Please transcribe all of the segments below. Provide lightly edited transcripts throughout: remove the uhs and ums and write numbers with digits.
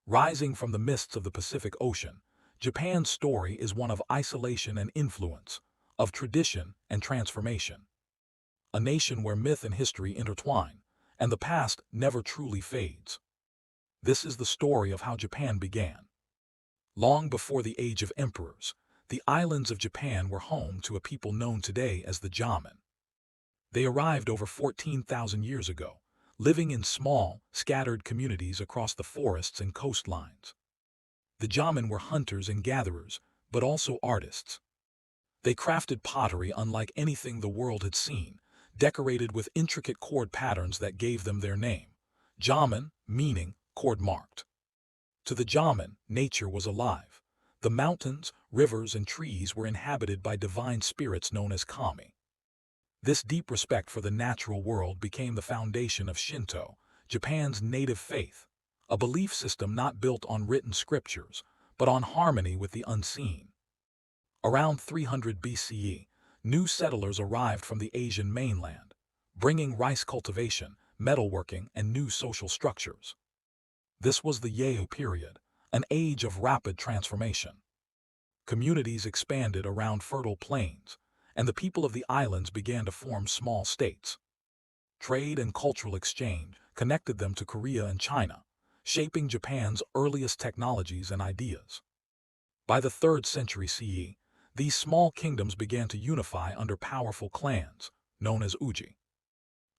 Rising from the mists of the Pacific Ocean, Japan's story is one of isolation and influence, of tradition and transformation. A nation where myth and history intertwine, and the past never truly fades. This is the story of how Japan began. Long before the age of emperors, the islands of Japan were home to a people known today as the Jomon. They arrived over 14,000 years ago, living in small, scattered communities across the forests and coastlines. The Jomon were hunters and gatherers, but also artists. They crafted pottery unlike anything the world had seen, decorated with intricate cord patterns that gave them their name. Jomon, meaning cord-marked. To the Jomon, nature was alive. The mountains, rivers, and trees were inhabited by divine spirits known as kami. This deep respect for the natural world became the foundation of Shinto, Japan's native faith, a belief system not built on written scriptures, but on harmony with the unseen. Around 300 BCE, new settlers arrived from the Asian mainland, bringing rice cultivation, metalworking, and new social structures. This was the Yeo period, an age of rapid transformation. Communities expanded around fertile plains, and the people of the islands began to form small states. Trade and cultural exchange connected them to Korea and China, shaping Japan's earliest technologies and ideas. By the 3rd century CE, these small kingdoms began to unify under powerful clans, known as Uji.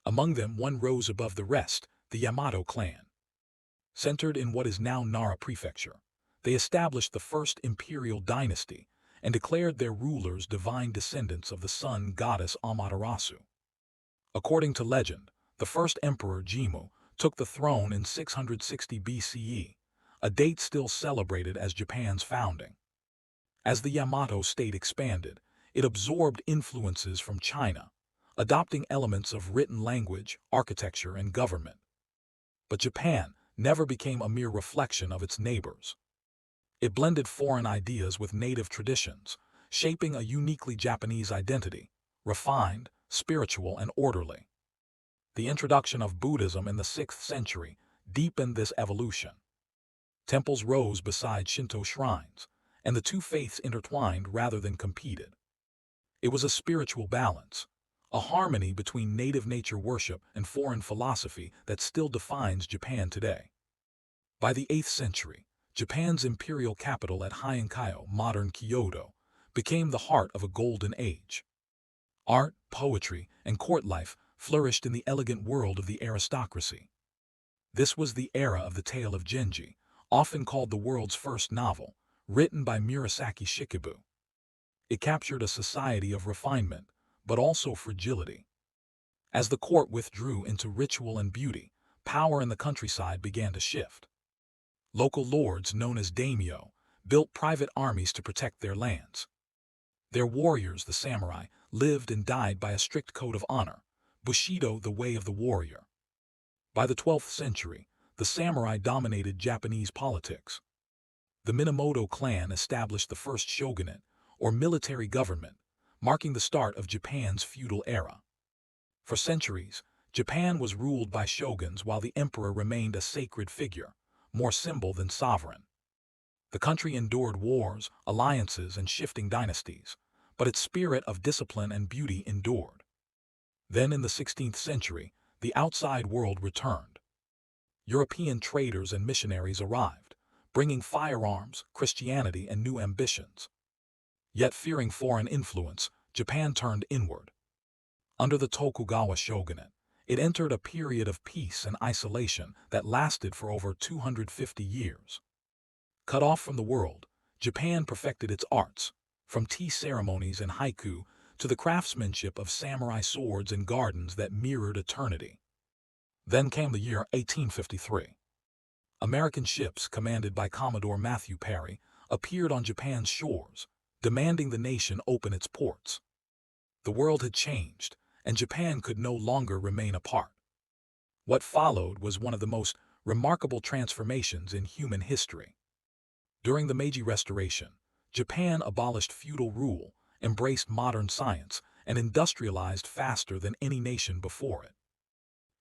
Among them, one rose above the rest, the Yamato clan. Centered in what is now Nara Prefecture, they established the first imperial dynasty and declared their rulers divine descendants of the sun goddess Amaterasu. According to legend, the first emperor Jimmu took the throne in 660 BCE, a date still celebrated as Japan's founding. As the Yamato state expanded, it absorbed influences from China, adopting elements of written language, architecture, and government. But Japan never became a mere reflection of its neighbors. It blended foreign ideas with native traditions, shaping a uniquely Japanese identity, refined, spiritual, and orderly. The introduction of Buddhism in the 6th century deepened this evolution. Temples rose beside Shinto shrines, and the two faiths intertwined rather than competed. It was a spiritual balance, a harmony between native nature worship and foreign philosophy that still defines Japan today. By the 8th century, Japan's imperial capital at Heian-kyo, modern Kyoto, became the heart of a golden age. Art, poetry, and court life flourished in the elegant world of the aristocracy. This was the era of the Tale of Genji, often called the world's first novel, written by Murasaki Shikibu. It captured a society of refinement, but also fragility. As the court withdrew into ritual and beauty, power in the countryside began to shift. Local lords, known as daimyo, built private armies to protect their lands. Their warriors, the samurai, lived and died by a strict code of honor, Bushido, the way of the warrior. By the 12th century, the samurai dominated Japanese politics. The Minamoto clan established the first shogunate, or military government, marking the start of Japan's feudal era. For centuries, Japan was ruled by shoguns while the emperor remained a sacred figure, more symbol than sovereign. The country endured wars, alliances, and shifting dynasties, but its spirit of discipline and beauty endured. Then in the 16th century, the outside world returned. European traders and missionaries arrived, bringing firearms, Christianity, and new ambitions. Yet fearing foreign influence, Japan turned inward. Under the Tokugawa shogunate, it entered a period of peace and isolation that lasted for over 250 years. Cut off from the world, Japan perfected its arts, from tea ceremonies and haiku to the craftsmanship of samurai swords and gardens that mirrored eternity. Then came the year 1853. American ships, commanded by Commodore Matthew Perry, appeared on Japan's shores, demanding the nation open its ports. The world had changed, and Japan could no longer remain apart. What followed was one of the most remarkable transformations in human history. During the Meiji Restoration, Japan abolished feudal rule, embraced modern science, and industrialized faster than any nation before it.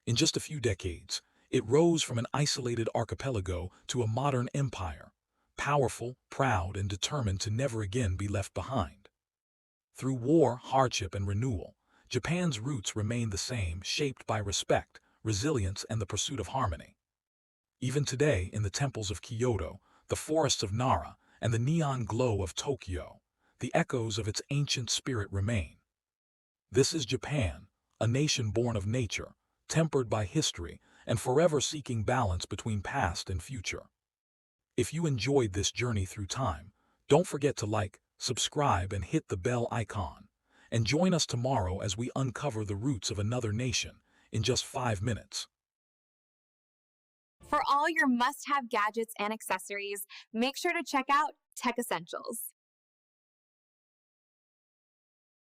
In just a few decades, It rose from an isolated archipelago to a modern empire, powerful, proud, and determined to never again be left behind. Through war, hardship, and renewal, Japan's roots remain the same, shaped by respect, resilience, and the pursuit of harmony. Even today, in the temples of Kyoto, the forests of Nara, and the neon glow of Tokyo, the echoes of its ancient spirit remain. This is Japan, a nation born of nature, tempered by history, and forever seeking balance between past and future. If you enjoyed this journey through time, don't forget to like, subscribe, and hit the bell icon. And join us tomorrow as we uncover the roots of another nation in just 5 minutes. For all your must-have gadgets and accessories, make sure to check out Tech Essentials.